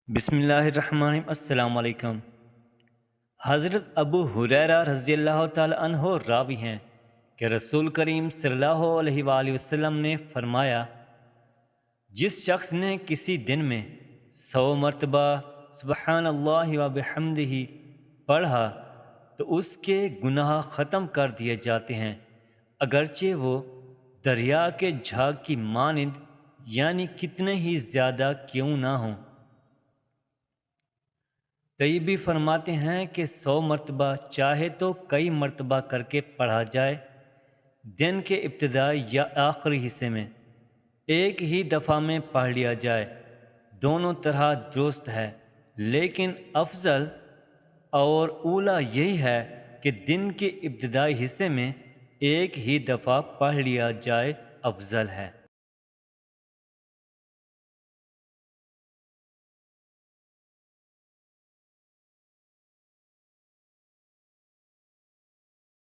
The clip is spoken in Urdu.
بسم اللہ الرحمن الرحیم۔ السلام علیکم۔ حضرت ابو ہریرہ رضی اللہ تعالی عنہ راوی ہیں کہ رسول کریم صلی اللہ علیہ وآلہ وسلم نے فرمایا، جس شخص نے کسی دن میں 100 مرتبہ سبحان اللہ و بحمدہ پڑھا تو اس کے گناہ ختم کر دیے جاتے ہیں، اگرچہ وہ دریا کے جھاگ کی مانند یعنی کتنے ہی زیادہ کیوں نہ ہوں۔ طیبی فرماتے ہیں کہ 100 مرتبہ چاہے تو کئی مرتبہ کر کے پڑھا جائے، دن کے ابتدائی یا آخری حصے میں ایک ہی دفعہ میں پڑھ لیا جائے، دونوں طرح درست ہے، لیکن افضل اور اولیٰ یہی ہے کہ دن کے ابتدائی حصے میں ایک ہی دفعہ پڑھ لیا جائے، افضل ہے۔